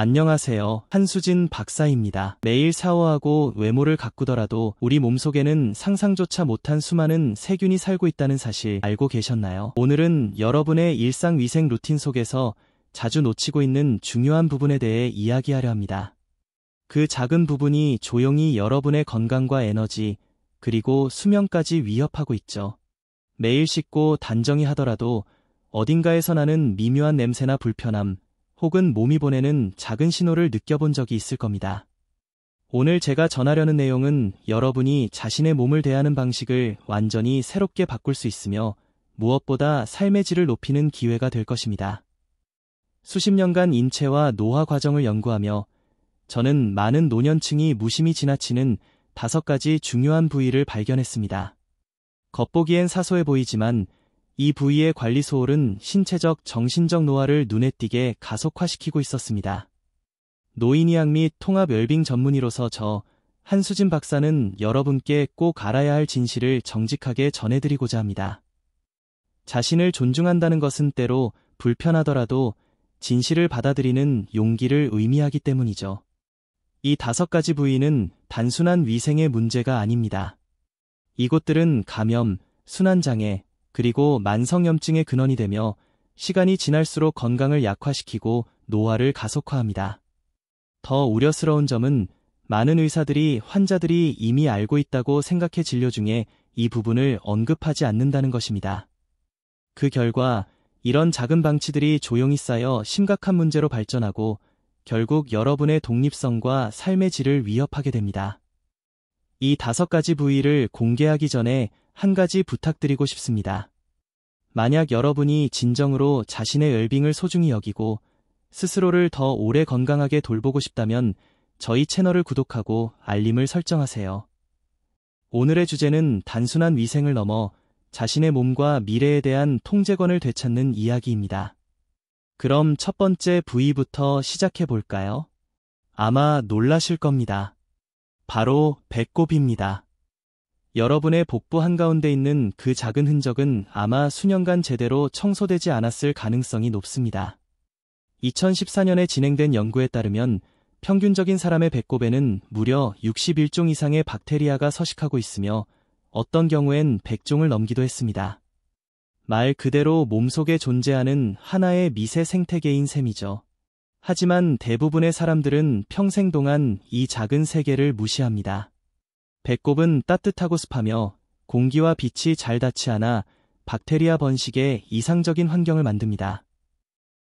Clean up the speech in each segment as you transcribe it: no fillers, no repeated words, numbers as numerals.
안녕하세요. 한수진 박사입니다. 매일 샤워하고 외모를 가꾸더라도 우리 몸속에는 상상조차 못한 수많은 세균이 살고 있다는 사실 알고 계셨나요? 오늘은 여러분의 일상위생 루틴 속에서 자주 놓치고 있는 중요한 부분에 대해 이야기하려 합니다. 그 작은 부분이 조용히 여러분의 건강과 에너지, 그리고 수명까지 위협하고 있죠. 매일 씻고 단정히 하더라도 어딘가에서 나는 미묘한 냄새나 불편함, 혹은 몸이 보내는 작은 신호를 느껴본 적이 있을 겁니다. 오늘 제가 전하려는 내용은 여러분이 자신의 몸을 대하는 방식을 완전히 새롭게 바꿀 수 있으며 무엇보다 삶의 질을 높이는 기회가 될 것입니다. 수십 년간 인체와 노화 과정을 연구하며 저는 많은 노년층이 무심히 지나치는 5가지 중요한 부위를 발견했습니다. 겉보기엔 사소해 보이지만 이 부위의 관리 소홀은 신체적, 정신적 노화를 눈에 띄게 가속화시키고 있었습니다. 노인의학 및 통합 웰빙 전문의로서 저 한수진 박사는 여러분께 꼭 알아야 할 진실을 정직하게 전해드리고자 합니다. 자신을 존중한다는 것은 때로 불편하더라도 진실을 받아들이는 용기를 의미하기 때문이죠. 이 5가지 부위는 단순한 위생의 문제가 아닙니다. 이곳들은 감염, 순환장애, 그리고 만성염증의 근원이 되며 시간이 지날수록 건강을 약화시키고 노화를 가속화합니다. 더 우려스러운 점은 많은 의사들이 환자들이 이미 알고 있다고 생각해 진료 중에 이 부분을 언급하지 않는다는 것입니다. 그 결과 이런 작은 방치들이 조용히 쌓여 심각한 문제로 발전하고 결국 여러분의 독립성과 삶의 질을 위협하게 됩니다. 이 5가지 부위를 공개하기 전에 한 가지 부탁드리고 싶습니다. 만약 여러분이 진정으로 자신의 웰빙을 소중히 여기고 스스로를 더 오래 건강하게 돌보고 싶다면 저희 채널을 구독하고 알림을 설정하세요. 오늘의 주제는 단순한 위생을 넘어 자신의 몸과 미래에 대한 통제권을 되찾는 이야기입니다. 그럼 첫 번째 부위부터 시작해 볼까요? 아마 놀라실 겁니다. 바로 배꼽입니다. 여러분의 복부 한가운데 있는 그 작은 흔적은 아마 수년간 제대로 청소되지 않았을 가능성이 높습니다. 2014년에 진행된 연구에 따르면 평균적인 사람의 배꼽에는 무려 61종 이상의 박테리아가 서식하고 있으며 어떤 경우엔 100종을 넘기도 했습니다. 말 그대로 몸속에 존재하는 하나의 미세 생태계인 셈이죠. 하지만 대부분의 사람들은 평생 동안 이 작은 세계를 무시합니다. 배꼽은 따뜻하고 습하며 공기와 빛이 잘 닿지 않아 박테리아 번식에 이상적인 환경을 만듭니다.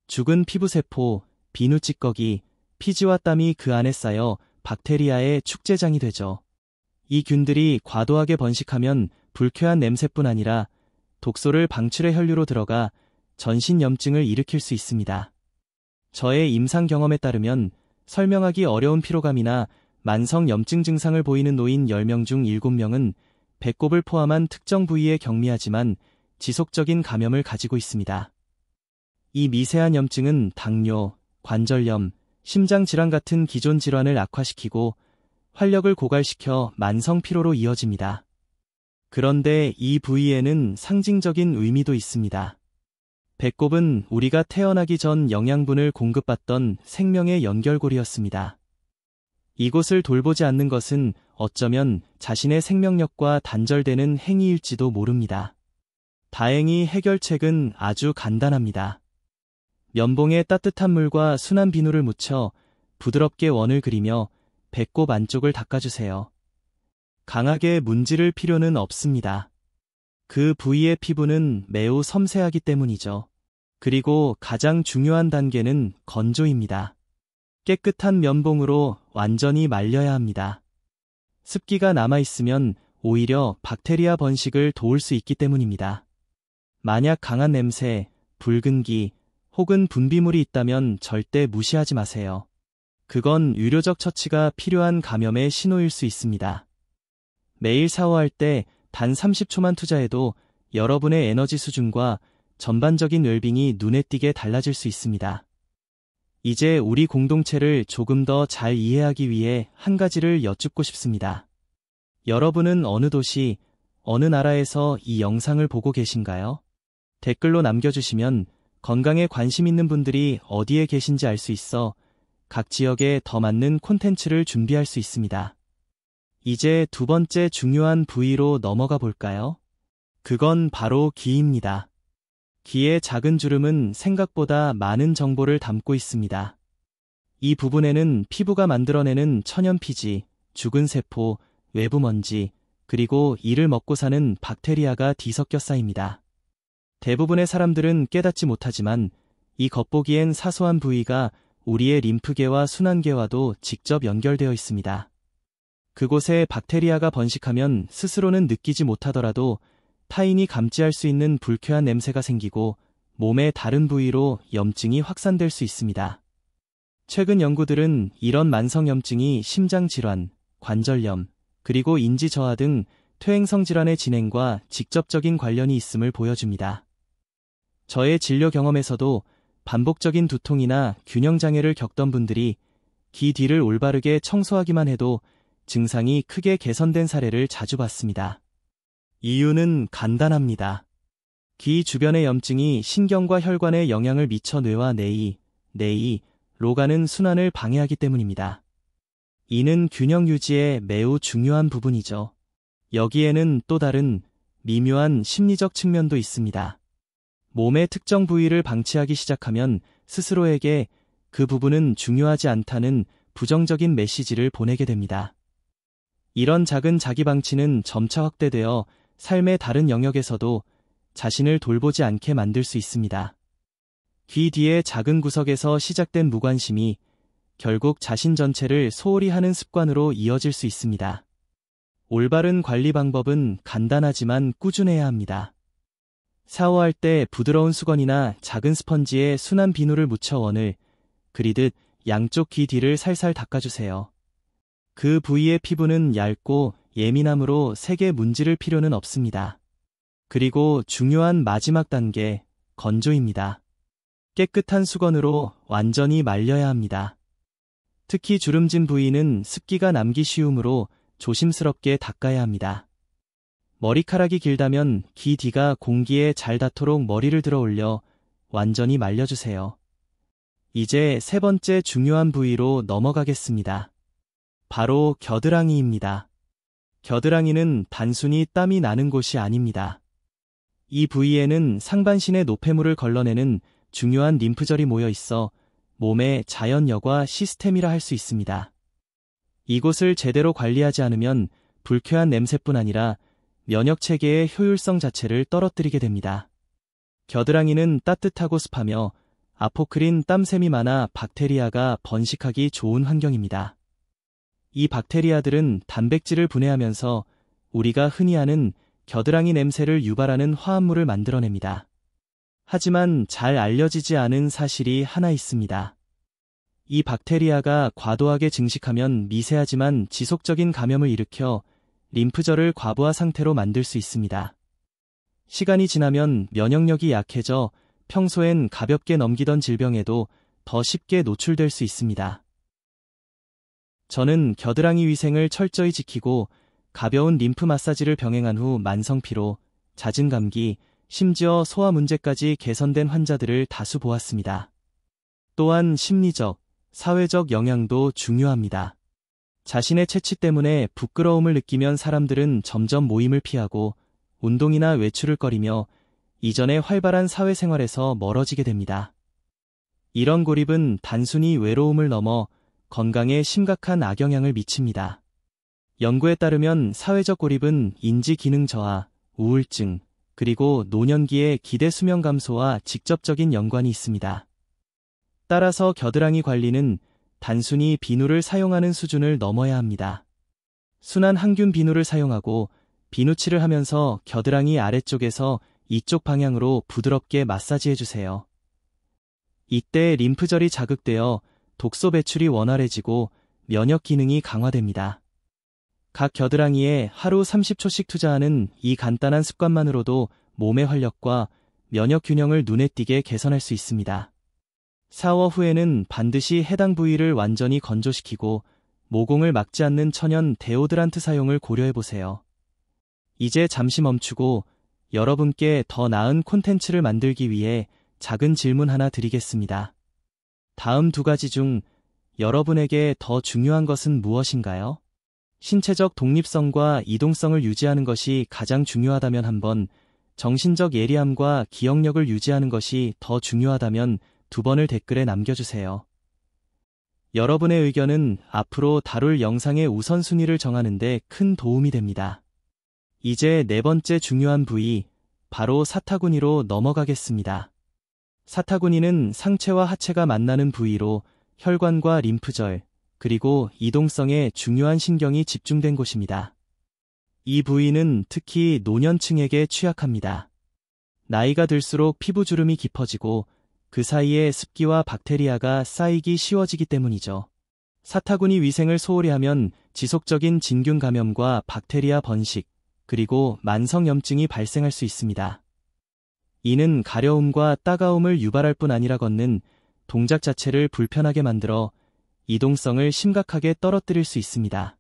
죽은 피부세포, 비누 찌꺼기, 피지와 땀이 그 안에 쌓여 박테리아의 축제장이 되죠. 이 균들이 과도하게 번식하면 불쾌한 냄새뿐 아니라 독소를 방출해 혈류로 들어가 전신염증을 일으킬 수 있습니다. 저의 임상 경험에 따르면 설명하기 어려운 피로감이나 만성염증 증상을 보이는 노인 10명 중 7명은 배꼽을 포함한 특정 부위에 경미하지만 지속적인 감염을 가지고 있습니다. 이 미세한 염증은 당뇨, 관절염, 심장질환 같은 기존 질환을 악화시키고 활력을 고갈시켜 만성 피로로 이어집니다. 그런데 이 부위에는 상징적인 의미도 있습니다. 배꼽은 우리가 태어나기 전 영양분을 공급받던 생명의 연결고리였습니다. 이곳을 돌보지 않는 것은 어쩌면 자신의 생명력과 단절되는 행위일지도 모릅니다. 다행히 해결책은 아주 간단합니다. 면봉에 따뜻한 물과 순한 비누를 묻혀 부드럽게 원을 그리며 배꼽 안쪽을 닦아주세요. 강하게 문지를 필요는 없습니다. 그 부위의 피부는 매우 섬세하기 때문이죠. 그리고 가장 중요한 단계는 건조입니다. 깨끗한 면봉으로 완전히 말려야 합니다. 습기가 남아있으면 오히려 박테리아 번식을 도울 수 있기 때문입니다. 만약 강한 냄새, 붉은기, 혹은 분비물이 있다면 절대 무시하지 마세요. 그건 의료적 처치가 필요한 감염의 신호일 수 있습니다. 매일 샤워할 때 단 30초만 투자해도 여러분의 에너지 수준과 전반적인 웰빙이 눈에 띄게 달라질 수 있습니다. 이제 우리 공동체를 조금 더 잘 이해하기 위해 한 가지를 여쭙고 싶습니다. 여러분은 어느 도시, 어느 나라에서 이 영상을 보고 계신가요? 댓글로 남겨주시면 건강에 관심 있는 분들이 어디에 계신지 알 수 있어 각 지역에 더 맞는 콘텐츠를 준비할 수 있습니다. 이제 두 번째 중요한 부위로 넘어가 볼까요? 그건 바로 귀입니다. 귀의 작은 주름은 생각보다 많은 정보를 담고 있습니다. 이 부분에는 피부가 만들어내는 천연피지, 죽은 세포, 외부 먼지, 그리고 이를 먹고 사는 박테리아가 뒤섞여 쌓입니다. 대부분의 사람들은 깨닫지 못하지만 이 겉보기엔 사소한 부위가 우리의 림프계와 순환계와도 직접 연결되어 있습니다. 그곳에 박테리아가 번식하면 스스로는 느끼지 못하더라도 타인이 감지할 수 있는 불쾌한 냄새가 생기고 몸의 다른 부위로 염증이 확산될 수 있습니다. 최근 연구들은 이런 만성염증이 심장질환, 관절염, 그리고 인지저하 등 퇴행성 질환의 진행과 직접적인 관련이 있음을 보여줍니다. 저의 진료 경험에서도 반복적인 두통이나 균형장애를 겪던 분들이 귀 뒤를 올바르게 청소하기만 해도 증상이 크게 개선된 사례를 자주 봤습니다. 이유는 간단합니다. 귀 주변의 염증이 신경과 혈관에 영향을 미쳐 뇌와 내이로 가는 순환을 방해하기 때문입니다. 이는 균형 유지에 매우 중요한 부분이죠. 여기에는 또 다른 미묘한 심리적 측면도 있습니다. 몸의 특정 부위를 방치하기 시작하면 스스로에게 그 부분은 중요하지 않다는 부정적인 메시지를 보내게 됩니다. 이런 작은 자기 방치는 점차 확대되어 삶의 다른 영역에서도 자신을 돌보지 않게 만들 수 있습니다. 귀 뒤의 작은 구석에서 시작된 무관심이 결국 자신 전체를 소홀히 하는 습관으로 이어질 수 있습니다. 올바른 관리 방법은 간단하지만 꾸준해야 합니다. 샤워할 때 부드러운 수건이나 작은 스펀지에 순한 비누를 묻혀 원을 그리듯 양쪽 귀 뒤를 살살 닦아주세요. 그 부위의 피부는 얇고 예민하므로 세게 문지를 필요는 없습니다. 그리고 중요한 마지막 단계, 건조입니다. 깨끗한 수건으로 완전히 말려야 합니다. 특히 주름진 부위는 습기가 남기 쉬우므로 조심스럽게 닦아야 합니다. 머리카락이 길다면 귀 뒤가 공기에 잘 닿도록 머리를 들어 올려 완전히 말려주세요. 이제 세 번째 중요한 부위로 넘어가겠습니다. 바로 겨드랑이입니다. 겨드랑이는 단순히 땀이 나는 곳이 아닙니다. 이 부위에는 상반신의 노폐물을 걸러내는 중요한 림프절이 모여 있어 몸의 자연 여과 시스템이라 할 수 있습니다. 이곳을 제대로 관리하지 않으면 불쾌한 냄새뿐 아니라 면역 체계의 효율성 자체를 떨어뜨리게 됩니다. 겨드랑이는 따뜻하고 습하며 아포크린 땀샘이 많아 박테리아가 번식하기 좋은 환경입니다. 이 박테리아들은 단백질을 분해하면서 우리가 흔히 아는 겨드랑이 냄새를 유발하는 화합물을 만들어냅니다. 하지만 잘 알려지지 않은 사실이 하나 있습니다. 이 박테리아가 과도하게 증식하면 미세하지만 지속적인 감염을 일으켜 림프절을 과부하 상태로 만들 수 있습니다. 시간이 지나면 면역력이 약해져 평소엔 가볍게 넘기던 질병에도 더 쉽게 노출될 수 있습니다. 저는 겨드랑이 위생을 철저히 지키고 가벼운 림프 마사지를 병행한 후 만성피로, 잦은 감기, 심지어 소화 문제까지 개선된 환자들을 다수 보았습니다. 또한 심리적, 사회적 영향도 중요합니다. 자신의 체취 때문에 부끄러움을 느끼면 사람들은 점점 모임을 피하고 운동이나 외출을 꺼리며 이전의 활발한 사회생활에서 멀어지게 됩니다. 이런 고립은 단순히 외로움을 넘어 건강에 심각한 악영향을 미칩니다. 연구에 따르면 사회적 고립은 인지 기능 저하, 우울증, 그리고 노년기의 기대 수명 감소와 직접적인 연관이 있습니다. 따라서 겨드랑이 관리는 단순히 비누를 사용하는 수준을 넘어야 합니다. 순한 항균 비누를 사용하고 비누칠을 하면서 겨드랑이 아래쪽에서 이쪽 방향으로 부드럽게 마사지해주세요. 이때 림프절이 자극되어 독소 배출이 원활해지고 면역 기능이 강화됩니다. 각 겨드랑이에 하루 30초씩 투자하는 이 간단한 습관만으로도 몸의 활력과 면역 균형을 눈에 띄게 개선할 수 있습니다. 샤워 후에는 반드시 해당 부위를 완전히 건조시키고 모공을 막지 않는 천연 데오드란트 사용을 고려해보세요. 이제 잠시 멈추고 여러분께 더 나은 콘텐츠를 만들기 위해 작은 질문 하나 드리겠습니다. 다음 두 가지 중 여러분에게 더 중요한 것은 무엇인가요? 신체적 독립성과 이동성을 유지하는 것이 가장 중요하다면 한 번, 정신적 예리함과 기억력을 유지하는 것이 더 중요하다면 2번을 댓글에 남겨주세요. 여러분의 의견은 앞으로 다룰 영상의 우선순위를 정하는 데 큰 도움이 됩니다. 이제 4번째 중요한 부위, 바로 사타구니로 넘어가겠습니다. 사타구니는 상체와 하체가 만나는 부위로 혈관과 림프절, 그리고 이동성에 중요한 신경이 집중된 곳입니다. 이 부위는 특히 노년층에게 취약합니다. 나이가 들수록 피부주름이 깊어지고 그 사이에 습기와 박테리아가 쌓이기 쉬워지기 때문이죠. 사타구니 위생을 소홀히 하면 지속적인 진균 감염과 박테리아 번식, 그리고 만성염증이 발생할 수 있습니다. 이는 가려움과 따가움을 유발할 뿐 아니라 걷는 동작 자체를 불편하게 만들어 이동성을 심각하게 떨어뜨릴 수 있습니다.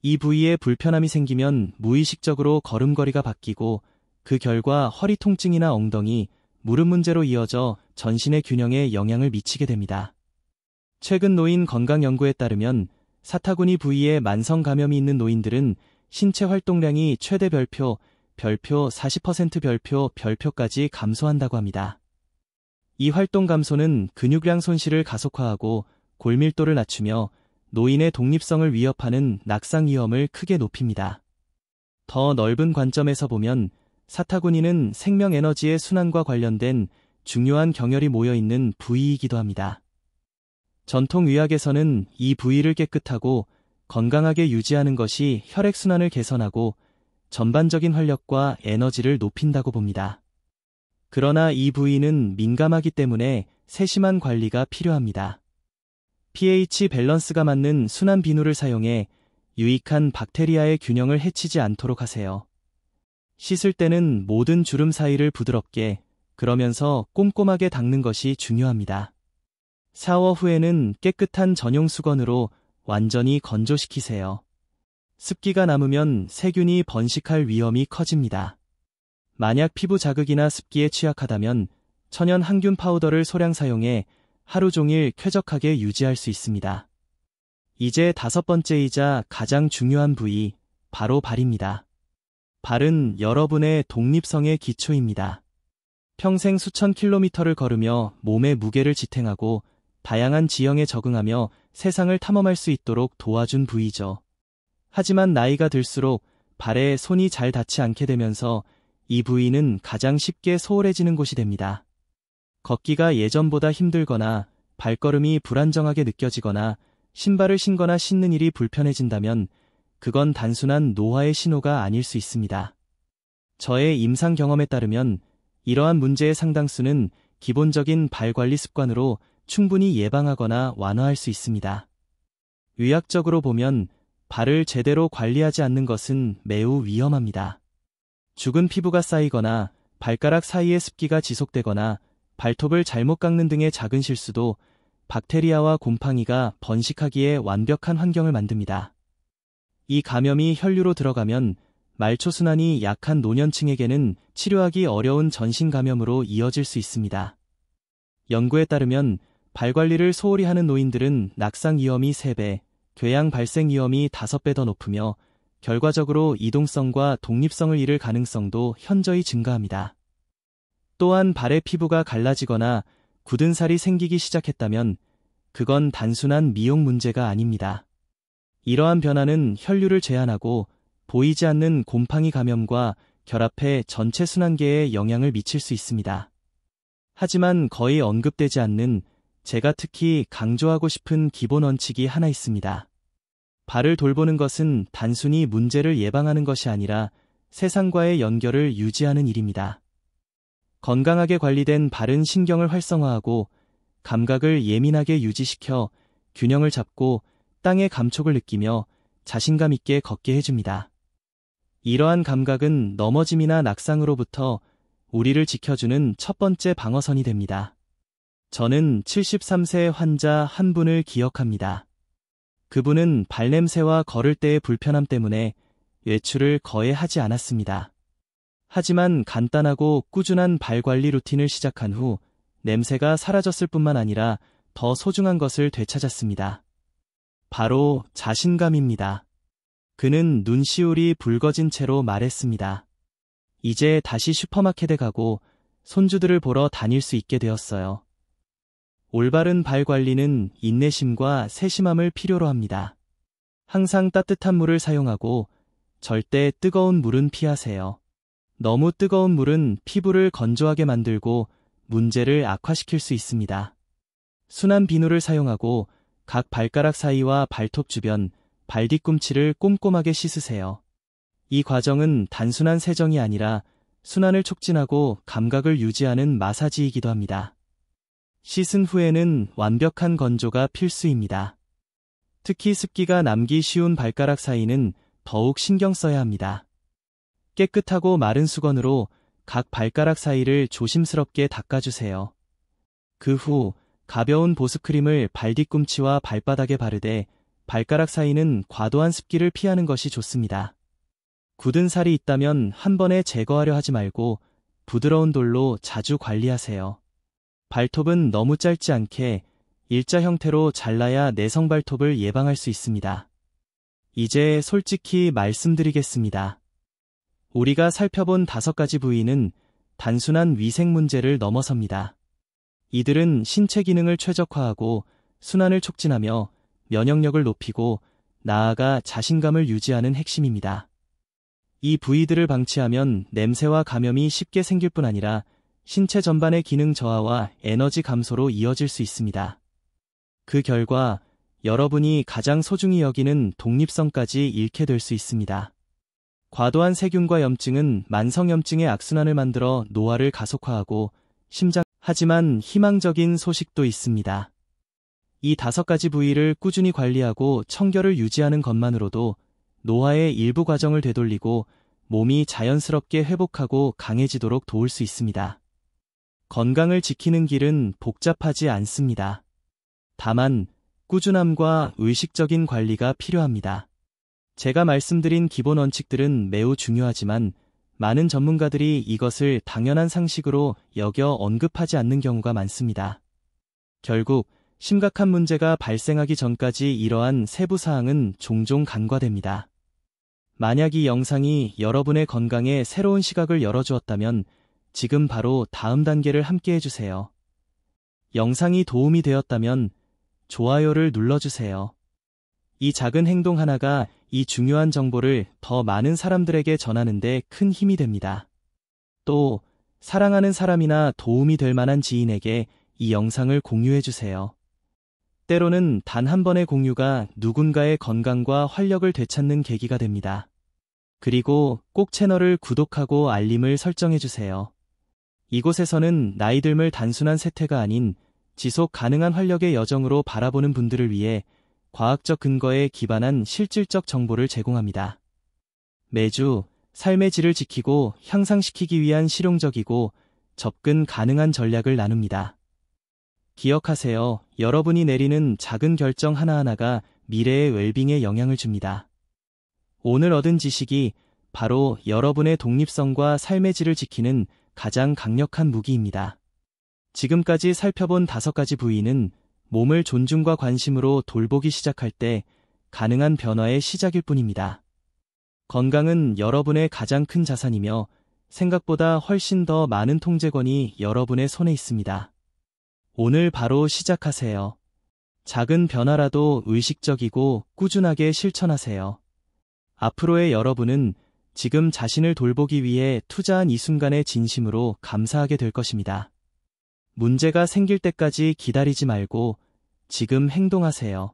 이 부위에 불편함이 생기면 무의식적으로 걸음걸이가 바뀌고 그 결과 허리 통증이나 엉덩이, 무릎 문제로 이어져 전신의 균형에 영향을 미치게 됩니다. 최근 노인 건강 연구에 따르면 사타구니 부위에 만성 감염이 있는 노인들은 신체 활동량이 최대 별표 40% 별표까지 감소한다고 합니다. 이 활동 감소는 근육량 손실을 가속화하고 골밀도를 낮추며 노인의 독립성을 위협하는 낙상 위험을 크게 높입니다. 더 넓은 관점에서 보면 사타구니는 생명에너지의 순환과 관련된 중요한 경혈이 모여있는 부위이기도 합니다. 전통의학에서는 이 부위를 깨끗하고 건강하게 유지하는 것이 혈액순환을 개선하고 전반적인 활력과 에너지를 높인다고 봅니다. 그러나 이 부위는 민감하기 때문에 세심한 관리가 필요합니다. pH 밸런스가 맞는 순환 비누를 사용해 유익한 박테리아의 균형을 해치지 않도록 하세요. 씻을 때는 모든 주름 사이를 부드럽게, 그러면서 꼼꼼하게 닦는 것이 중요합니다. 샤워 후에는 깨끗한 전용 수건으로 완전히 건조시키세요. 습기가 남으면 세균이 번식할 위험이 커집니다. 만약 피부 자극이나 습기에 취약하다면 천연 항균 파우더를 소량 사용해 하루 종일 쾌적하게 유지할 수 있습니다. 이제 5번째이자 가장 중요한 부위, 바로 발입니다. 발은 여러분의 독립성의 기초입니다. 평생 수천 킬로미터를 걸으며 몸의 무게를 지탱하고 다양한 지형에 적응하며 세상을 탐험할 수 있도록 도와준 부위죠. 하지만 나이가 들수록 발에 손이 잘 닿지 않게 되면서 이 부위는 가장 쉽게 소홀해지는 곳이 됩니다. 걷기가 예전보다 힘들거나 발걸음이 불안정하게 느껴지거나 신발을 신거나 신는 일이 불편해진다면 그건 단순한 노화의 신호가 아닐 수 있습니다. 저의 임상 경험에 따르면 이러한 문제의 상당수는 기본적인 발 관리 습관으로 충분히 예방하거나 완화할 수 있습니다. 의학적으로 보면 발을 제대로 관리하지 않는 것은 매우 위험합니다. 죽은 피부가 쌓이거나 발가락 사이에 습기가 지속되거나 발톱을 잘못 깎는 등의 작은 실수도 박테리아와 곰팡이가 번식하기에 완벽한 환경을 만듭니다. 이 감염이 혈류로 들어가면 말초순환이 약한 노년층에게는 치료하기 어려운 전신 감염으로 이어질 수 있습니다. 연구에 따르면 발 관리를 소홀히 하는 노인들은 낙상 위험이 3배, 궤양 발생 위험이 5배 더 높으며 결과적으로 이동성과 독립성을 잃을 가능성도 현저히 증가합니다. 또한 발의 피부가 갈라지거나 굳은 살이 생기기 시작했다면 그건 단순한 미용 문제가 아닙니다. 이러한 변화는 혈류를 제한하고 보이지 않는 곰팡이 감염과 결합해 전체 순환계에 영향을 미칠 수 있습니다. 하지만 거의 언급되지 않는 제가 특히 강조하고 싶은 기본 원칙이 하나 있습니다. 발을 돌보는 것은 단순히 문제를 예방하는 것이 아니라 세상과의 연결을 유지하는 일입니다. 건강하게 관리된 발은 신경을 활성화하고 감각을 예민하게 유지시켜 균형을 잡고 땅의 감촉을 느끼며 자신감 있게 걷게 해줍니다. 이러한 감각은 넘어짐이나 낙상으로부터 우리를 지켜주는 첫 번째 방어선이 됩니다. 저는 73세 환자 한 분을 기억합니다. 그분은 발냄새와 걸을 때의 불편함 때문에 외출을 거의 하지 않았습니다. 하지만 간단하고 꾸준한 발 관리 루틴을 시작한 후 냄새가 사라졌을 뿐만 아니라 더 소중한 것을 되찾았습니다. 바로 자신감입니다. 그는 눈시울이 붉어진 채로 말했습니다. 이제 다시 슈퍼마켓에 가고 손주들을 보러 다닐 수 있게 되었어요. 올바른 발 관리는 인내심과 세심함을 필요로 합니다. 항상 따뜻한 물을 사용하고 절대 뜨거운 물은 피하세요. 너무 뜨거운 물은 피부를 건조하게 만들고 문제를 악화시킬 수 있습니다. 순한 비누를 사용하고 각 발가락 사이와 발톱 주변, 발 뒤꿈치를 꼼꼼하게 씻으세요. 이 과정은 단순한 세정이 아니라 순환을 촉진하고 감각을 유지하는 마사지이기도 합니다. 씻은 후에는 완벽한 건조가 필수입니다. 특히 습기가 남기 쉬운 발가락 사이는 더욱 신경 써야 합니다. 깨끗하고 마른 수건으로 각 발가락 사이를 조심스럽게 닦아주세요. 그 후 가벼운 보습크림을 발 뒤꿈치와 발바닥에 바르되 발가락 사이는 과도한 습기를 피하는 것이 좋습니다. 굳은 살이 있다면 한 번에 제거하려 하지 말고 부드러운 돌로 자주 관리하세요. 발톱은 너무 짧지 않게 일자 형태로 잘라야 내성 발톱을 예방할 수 있습니다. 이제 솔직히 말씀드리겠습니다. 우리가 살펴본 5가지 부위는 단순한 위생 문제를 넘어섭니다. 이들은 신체 기능을 최적화하고 순환을 촉진하며 면역력을 높이고 나아가 자신감을 유지하는 핵심입니다. 이 부위들을 방치하면 냄새와 감염이 쉽게 생길 뿐 아니라 신체 전반의 기능 저하와 에너지 감소로 이어질 수 있습니다. 그 결과 여러분이 가장 소중히 여기는 독립성까지 잃게 될 수 있습니다. 과도한 세균과 염증은 만성염증의 악순환을 만들어 노화를 가속화하고 하지만 희망적인 소식도 있습니다. 이 5가지 부위를 꾸준히 관리하고 청결을 유지하는 것만으로도 노화의 일부 과정을 되돌리고 몸이 자연스럽게 회복하고 강해지도록 도울 수 있습니다. 건강을 지키는 길은 복잡하지 않습니다. 다만 꾸준함과 의식적인 관리가 필요합니다. 제가 말씀드린 기본 원칙들은 매우 중요하지만 많은 전문가들이 이것을 당연한 상식으로 여겨 언급하지 않는 경우가 많습니다. 결국 심각한 문제가 발생하기 전까지 이러한 세부 사항은 종종 간과됩니다. 만약 이 영상이 여러분의 건강에 새로운 시각을 열어주었다면 지금 바로 다음 단계를 함께 해주세요. 영상이 도움이 되었다면 좋아요를 눌러주세요. 이 작은 행동 하나가 이 중요한 정보를 더 많은 사람들에게 전하는 데 큰 힘이 됩니다. 또 사랑하는 사람이나 도움이 될 만한 지인에게 이 영상을 공유해주세요. 때로는 단 한 번의 공유가 누군가의 건강과 활력을 되찾는 계기가 됩니다. 그리고 꼭 채널을 구독하고 알림을 설정해주세요. 이곳에서는 나이듦을 단순한 세태가 아닌 지속 가능한 활력의 여정으로 바라보는 분들을 위해 과학적 근거에 기반한 실질적 정보를 제공합니다. 매주 삶의 질을 지키고 향상시키기 위한 실용적이고 접근 가능한 전략을 나눕니다. 기억하세요. 여러분이 내리는 작은 결정 하나하나가 미래의 웰빙에 영향을 줍니다. 오늘 얻은 지식이 바로 여러분의 독립성과 삶의 질을 지키는 가장 강력한 무기입니다. 지금까지 살펴본 5가지 부위는 몸을 존중과 관심으로 돌보기 시작할 때 가능한 변화의 시작일 뿐입니다. 건강은 여러분의 가장 큰 자산이며 생각보다 훨씬 더 많은 통제권이 여러분의 손에 있습니다. 오늘 바로 시작하세요. 작은 변화라도 의식적이고 꾸준하게 실천하세요. 앞으로의 여러분은 지금 자신을 돌보기 위해 투자한 이 순간에 진심으로 감사하게 될 것입니다. 문제가 생길 때까지 기다리지 말고 지금 행동하세요.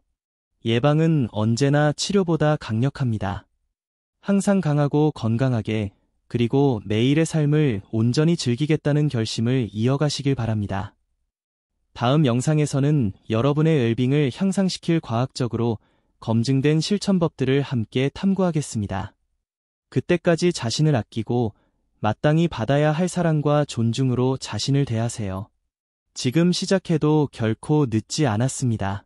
예방은 언제나 치료보다 강력합니다. 항상 강하고 건강하게 그리고 매일의 삶을 온전히 즐기겠다는 결심을 이어가시길 바랍니다. 다음 영상에서는 여러분의 웰빙을 향상시킬 과학적으로 검증된 실천법들을 함께 탐구하겠습니다. 그때까지 자신을 아끼고 마땅히 받아야 할 사랑과 존중으로 자신을 대하세요. 지금 시작해도 결코 늦지 않았습니다.